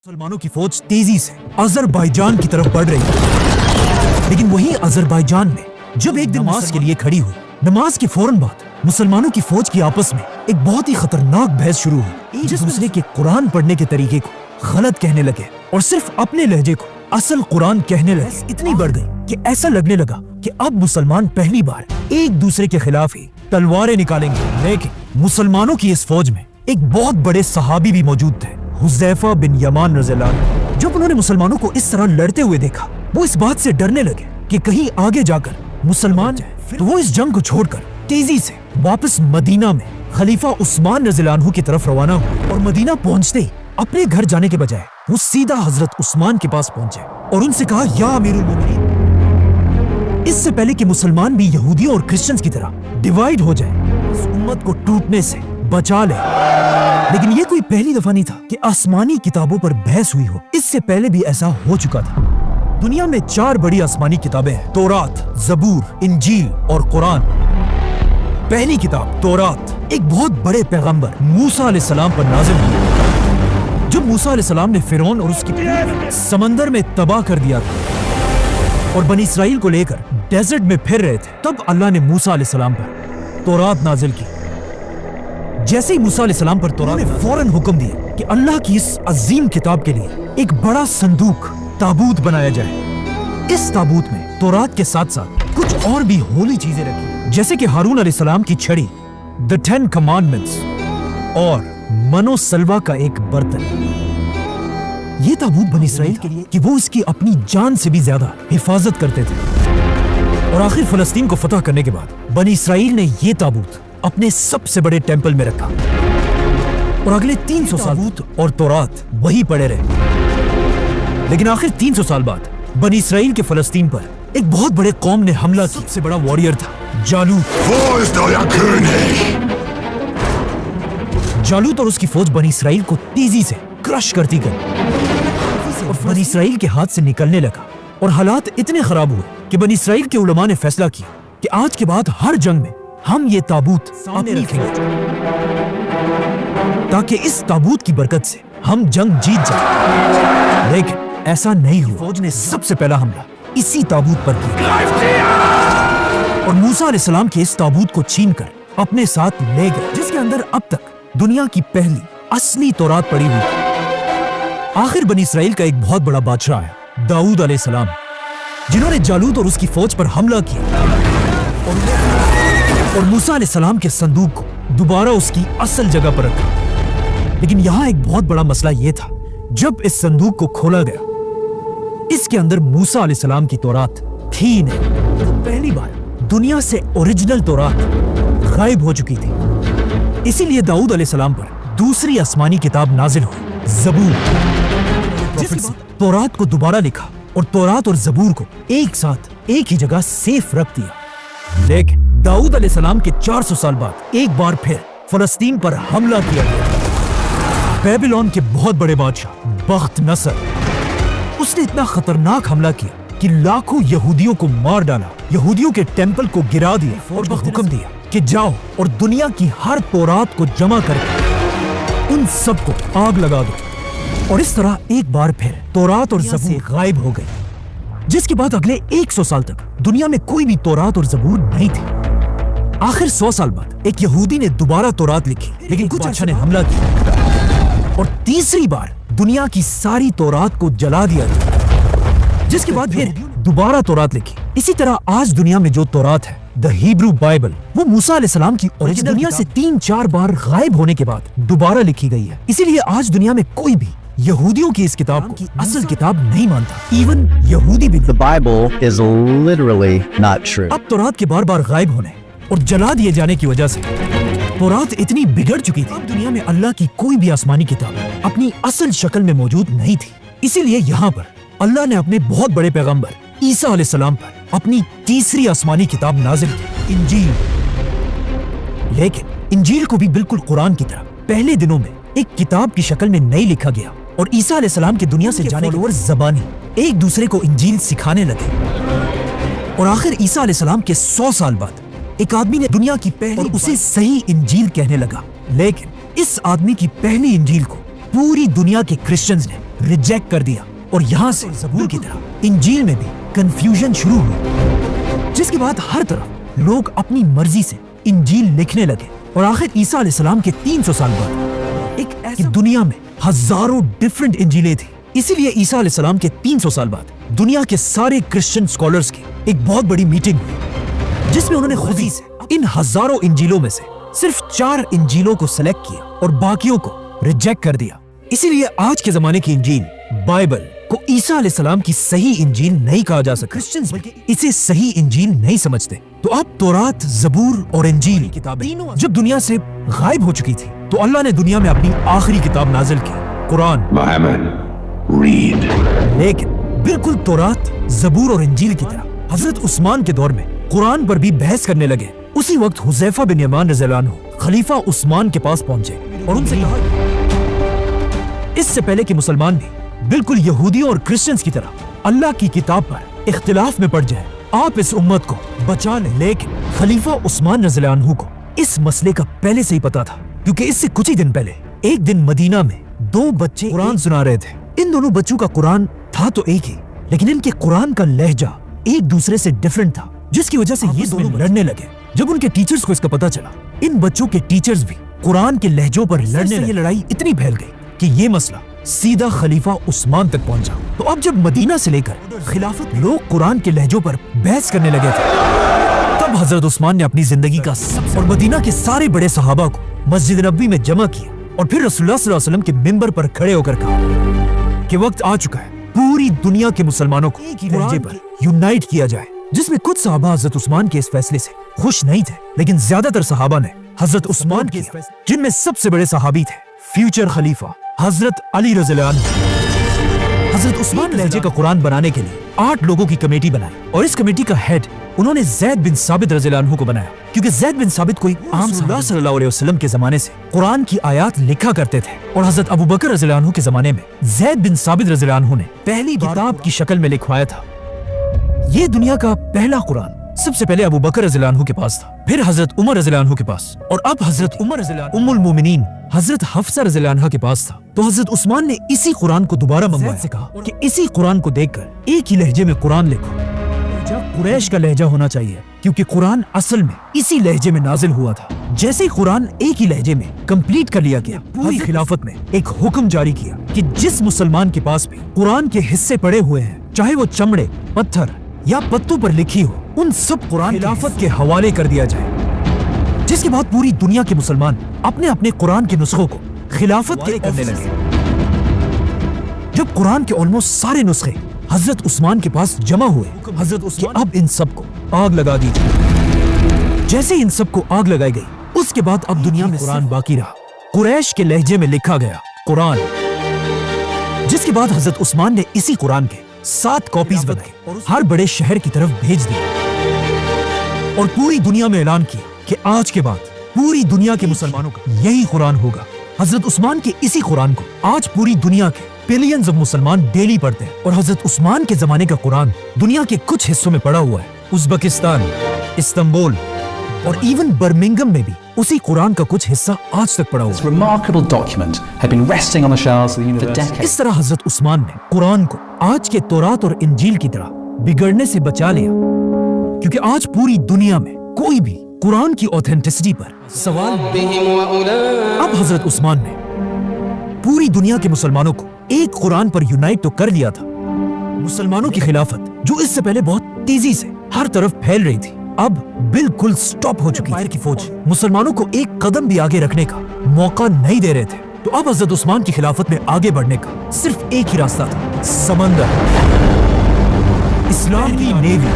मुसलमानों की फौज तेजी से अजरबैजान की तरफ बढ़ रही है, लेकिन वहीं अजरबैजान में जब एक दिन नमाज के लिए खड़ी हुई, नमाज के फौरन बाद मुसलमानों की फौज की आपस में एक बहुत ही खतरनाक बहस शुरू हुई। एक दूसरे के कुरान पढ़ने के तरीके को गलत कहने लगे और सिर्फ अपने लहजे को असल कुरान कहने लगे। इतनी बढ़ गई कि ऐसा लगने लगा कि अब मुसलमान पहली बार एक दूसरे के खिलाफ ही तलवारें निकालेंगे। लेकिन मुसलमानों की इस फौज में एक बहुत बड़े सहाबी भी मौजूद थे, हुज़ैफा बिन यमान रज़ियल्लाहु अन्हु। जब उन्होंने मुसलमानों को इस तरह लड़ते हुए देखा, वो इस बात से डरने लगे कि कहीं आगे जाकर मुसलमान तो वो इस जंग को छोड़कर तेजी से वापस मदीना में खलीफा उस्मान रज़ियल्लाहु अन्हु की तरफ रवाना हुए। और मदीना पहुंचते ही अपने घर जाने के बजाय वो सीधा हजरत उस्मान के पास पहुंचे और उनसे कहा, या अमीरुल मोमिनीन, इससे पहले कि मुसलमान भी यहूदियों और क्रिश्चियंस की तरह डिवाइड हो जाए, इस उम्मत को टूटने से बचा ले। लेकिन ये कोई पहली दफा नहीं था कि आसमानी किताबों पर बहस हुई हो, इससे पहले भी ऐसा हो चुका था। दुनिया में 4 बड़ी आसमानी किताबें हैं, तौरात, ज़बूर, इंजील और कुरान। पहली किताब तौरात एक बहुत बड़े पैगंबर मूसा अलैहिस्सलाम पर नाज़िल हुई। जब मूसा अलैहिस्सलाम ने फिरौन और उसकी समंदर में तबाह कर दिया था और बनी इसराइल को लेकर डेजर्ट में फिर रहे थे, तब अल्लाह ने मूसा अलैहिस्सलाम पर तौरात नाज़िल की। जैसे ही मूसा अलैहिस्सलाम पर तौरात ने फौरन हुक्म दिया कि अल्लाह की इस अजीम किताब के लिए एक बड़ा संदूक ताबूत बनाया जाए। इस ताबूत में तौरात के साथ साथ कुछ और भी होली चीजें रखी, जैसे कि हारून अलैहिस्सलाम की छड़ी, द 10 कमांडमेंट्स और मनो सलवा का एक बर्तन। ये ताबूत बनी इसराइल के लिए कि वो इसकी अपनी जान से भी ज्यादा हिफाजत करते थे। और आखिर फलस्तीन को फतह करने के बाद बनी इसराइल ने ये ताबूत अपने सबसे बड़े टेंपल में रखा और अगले 300 साल ताबूत और तौरात वही पड़े रहे। लेकिन आखिर 300 साल बाद बनी इसराइल के फलस्तीन पर एक बहुत बड़े कौम ने हमला किया। सबसे बड़ा वॉरियर था जालूत। जालूत और उसकी फौज बनी इसराइल को तेजी से क्रश करती गई और बनी इसराइल के हाथ से निकलने लगा। और हालात इतने खराब हुए कि बनी इसराइल के उलमा ने फैसला किया कि आज के बाद हर जंग में हम ये ताबूत सामने रखेंगे ताकि इस ताबूत की बरकत से हम जंग जीत जाएं। लेकिन ऐसा नहीं हुआ। फौज ने सबसे पहला हमला इसी ताबूत पर किया और मूसा अलैहिस्सलाम के इस ताबूत को छीनकर अपने साथ ले गए, जिसके अंदर अब तक दुनिया की पहली असली तौरात पड़ी हुई थी। आखिर बनी इसराइल का एक बहुत बड़ा बादशाह है, दाऊद अलैहिस्सलाम, जिन्होंने जालूत और उसकी फौज पर हमला किया और मूसा अलैहिस्सलाम के संदूक को दोबारा उसकी असल जगह पर रखा। लेकिन यहाँ एक बहुत बड़ा मसला ये था, जब इस संदूक को खोला गया, इसके अंदर मूसा अलैहिस्सलाम की तौरात थी ही नहीं। तो पहली बार दुनिया से ओरिजिनल तौरात गायब हो चुकी थी। इसीलिए दाऊद अलैहिस्सलाम पर दूसरी आसमानी किताब नाजिल हुई, ज़बूर। तौरात को दोबारा लिखा और तौरात और ज़बूर को एक साथ एक ही जगह सेफ रख दिया। लेकिन दाऊद अलैहिस्सलाम के 400 साल बाद एक बार फिर फलस्तीन पर हमला किया गया। बेबीलोन के बहुत बड़े बादशाह बख्त नसर, उसने इतना खतरनाक हमला किया कि लाखों यहूदियों को मार डाला, यहूदियों के टेंपल को गिरा दिया और हुक्म दिया कि जाओ और दुनिया की हर तौरात को जमा करके उन सबको आग लगा दो। और इस तरह एक बार फिर तौरात और ज़बूर गायब हो गई, जिसके बाद अगले 100 साल तक दुनिया में कोई भी तौरात और ज़बूर नहीं थी। आखिर 100 साल बाद एक यहूदी ने दोबारा तौरात लिखी, लेकिन कुछ बादशाह ने हमला किया और तीसरी बार दुनिया की सारी तौरात को जला दिया गया, जिसके बाद फिर दोबारा तौरात लिखी। इसी तरह आज दुनिया में जो तौरात है, द हिब्रू बाइबल, वो मूसा अलैहिस्सलाम की ओरिजिनल दुनिया से 3-4 बार गायब होने के बाद दोबारा लिखी गई है। इसीलिए आज दुनिया में कोई भी यहूदियों की इस किताब को असल किताब नहीं मानता। इवन यहूदी भी। The Bible is literally not true. अब तौरात के बार-बार गायब होने और जला दिए जाने की वजह से तौरात इतनी बिगड़ चुकी थी, अब दुनिया में अल्लाह की कोई भी आसमानी किताब अपनी असल शक्ल में मौजूद नहीं थी। इसीलिए यहाँ पर अल्लाह ने अपने बहुत बड़े पैगंबर ईसा अलैहिस्सलाम पर अपनी तीसरी आसमानी किताब नाजिल की, इंजील। लेकिन इंजील को भी बिल्कुल कुरान की तरह पहले दिनों में एक किताब की शक्ल में नहीं लिखा गया और ईसा अलैहिस्सलाम के दुनिया से जाने के ज़बानी एक दूसरे को इंजील सिखाने लगे। और आखिर ईसा अलैहिस्सलाम के 100 साल बाद एक आदमी ने दुनिया की पहली और उसे सही इंजील कहने लगा। लेकिन इस आदमी की पहली इंजील को पूरी दुनिया के क्रिश्चियंस ने रिजेक्ट कर दिया और यहाँ से ज़बूर की तरह इंजील में भी कंफ्यूजन शुरू हुई, जिसके बाद हर तरफ लोग अपनी मर्जी से इंजील लिखने लगे। और आखिर ईसा अलैहिस्सलाम के 300 साल बाद एक ऐसी दुनिया में हजारों डिफरेंट इंजीलें थी। इसीलिए ईसा अलैहिस्सलाम के 300 साल बाद दुनिया के सारे क्रिश्चियन स्कॉलर्स की एक बहुत बड़ी मीटिंग हुई, जिसमें उन्होंने खुद ही से इन हजारों इंजीलों में से सिर्फ 4 इंजीलों को सेलेक्ट किया और बाकियों को रिजेक्ट कर दिया। इसीलिए आज के जमाने की इंजील बाइबल को ईसा अलैहिस्सलाम की सही इंजील नहीं कहा जा सकता। क्रिश्चियंस इसे सही इंजील नहीं समझते। तो अब तौरात, जबूर और इंजील किताबें जब दुनिया से गायब हो चुकी थी, तो अल्लाह ने दुनिया में अपनी आखिरी किताब नाजिल की, कुरान। Muhammad, read. लेकिन बिल्कुल तौरात, जबूर और इंजील की तरह हजरत उस्मान के दौर में कुरान पर भी बहस करने लगे। उसी वक्त हुज़ैफा बिन यमान रज़ियल्लाहु अन्हु खलीफा उस्मान के पास पहुंचे और उनसे कहा, इससे पहले कि मुसलमान भी बिल्कुल यहूदियों और क्रिश्चियंस की तरह अल्लाह की किताब पर इख्तिलाफ में पड़ जाए, आप इस उम्मत को बचा लें। लेकिन खलीफा उस्मान रज़ियल्लाहु अन्हु को इस मसले का पहले से ही पता था, क्योंकि इससे कुछ ही दिन पहले एक दिन मदीना में 2 बच्चे कुरान सुना रहे थे। इन दोनों बच्चों का कुरान था तो एक ही, लेकिन इनके कुरान का लहजा एक दूसरे से डिफरेंट था, जिसकी वजह से ये दोनों लड़ने लगे। जब उनके टीचर्स को इसका पता चला, इन बच्चों के टीचर्स भी कुरान के लहजों पर लड़ने लगे। ये लड़ाई इतनी फैल गई कि ये मसला सीधा खलीफा उस्मान तक पहुंचा। तो अब जब मदीना से लेकर खिलाफत लोग कुरान के लहजों पर बहस करने लगे थे, तब हजरत उस्मान ने अपनी जिंदगी का और मदीना के सारे बड़े सहाबा को मस्जिद नबवी में जमा किया और फिर रसूलुल्लाह सल्लल्लाहु अलैहि वसल्लम के मिंबर पर खड़े होकर कहा कि वक्त आ चुका है, पूरी दुनिया के मुसलमानों को एक ही लहजे पर यूनाइट किया जाए। जिसमें कुछ सहाबा हजरत उस्मान के इस फैसले से खुश नहीं थे, लेकिन ज्यादातर सहाबा ने हजरत उस्मान के, जिनमें सबसे बड़े सहाबी थे फ्यूचर खलीफा हजरत अली रज़ियल्लाहु अन्हु। हजरत उस्मान लहजे का कुरान बनाने के लिए 8 लोगों की कमेटी बनाई और इस कमेटी का हेड उन्होंने ज़ैद बिन साबित रज़ियल्लाहु अन्हु को बनाया, क्योंकि ज़ैद बिन साबित कोई आम सल्लल्लाहु अलैहि वसल्लम के जमाने से कुरान की आयत लिखा करते थे। और हजरत अबू बकर रज़ियल्लाहु अन्हु के जमाने में ज़ैद बिन साबित रज़ियल्लाहु अन्हु ने पहली किताब की शक्ल में लिखवाया था। ये दुनिया का पहला कुरान सबसे पहले अबू बकर रज़ियल्लाहु अन्हु के पास था, फिर हजरत उमर रज़ियल्लाहु अन्हु के पास, और अब हजरत उमर रज़ियल्लाहु उम्मुल मोमिनीन हजरत हफ्सा रज़ियल्लाहु अन्हा के पास था। तो हजरत उस्मान ने इसी कुरान को दोबारा मंगवाया से कहा कि इसी कुरान को देखकर एक ही लहजे में कुरान लिखो। कुरैश का लहजा होना चाहिए, क्योंकि कुरान असल में इसी लहजे में नाजिल हुआ था। जैसे ही कुरान एक ही लहजे में कंप्लीट कर लिया गया, पूरी खिलाफत ने एक हुक्म जारी किया कि जिस मुसलमान के पास भी कुरान के हिस्से पड़े हुए हैं, चाहे वो चमड़े, पत्थर या पत्तों पर लिखी हो, उन सब कुरान खिलाफत के हवाले कर दिया जाए। जिसके बाद पूरी दुनिया के मुसलमान अपने अपने कुरान के नुस्खों को खिलाफत के करने लगे। जब कुरान के ऑलमोस्ट सारे नुस्खे हजरत उस्मान के पास जमा हुए, हजरत उस्मान अब इन सब को आग लगा दी जाए। जैसे इन सब को आग लगाई गई, उसके बाद अब दुनिया में कुरान बाकी रहा, कुरैश के लहजे में लिखा गया कुरान। जिसके बाद हजरत उस्मान ने इसी कुरान के 7 कॉपीज बनाई और हर बड़े शहर की तरफ भेज दी और पूरी दुनिया में ऐलान किया कि आज के बाद पूरी दुनिया के मुसलमानों का यही कुरान होगा। हजरत उस्मान के इसी कुरान को आज पूरी दुनिया के बिलियंस ऑफ मुसलमान डेली पढ़ते हैं। और हजरत उस्मान के जमाने का कुरान दुनिया के कुछ हिस्सों में पड़ा हुआ है, उज़्बेकिस्तान, इस्तांबुल और इवन बर्मिंघम में भी उसी कुरान का कुछ हिस्सा आज तक पड़ा हुआ है। Remarkable document had been resting on the shelves of the university for decades. इस तरह हजरत उस्मान ने कुरान को आज के तौरात और इंजील की तरह बिगड़ने से बचा लिया, क्योंकि आज पूरी दुनिया में कोई भी कुरान की ऑथेंटिसिटी पर सवाल। अब हजरत उस्मान ने पूरी दुनिया के मुसलमानों को एक कुरान पर यूनाइट तो कर लिया था। मुसलमानों की खिलाफत जो इससे पहले बहुत तेजी से हर तरफ फैल रही थी, अब बिल्कुल स्टॉप हो चुकी है। की फौज मुसलमानों को एक कदम भी आगे रखने का मौका नहीं दे रहे थे। तो अब हजरत उस्मान की खिलाफत में आगे बढ़ने का सिर्फ एक ही रास्ता था, समंदर। इस्लाम की नेवी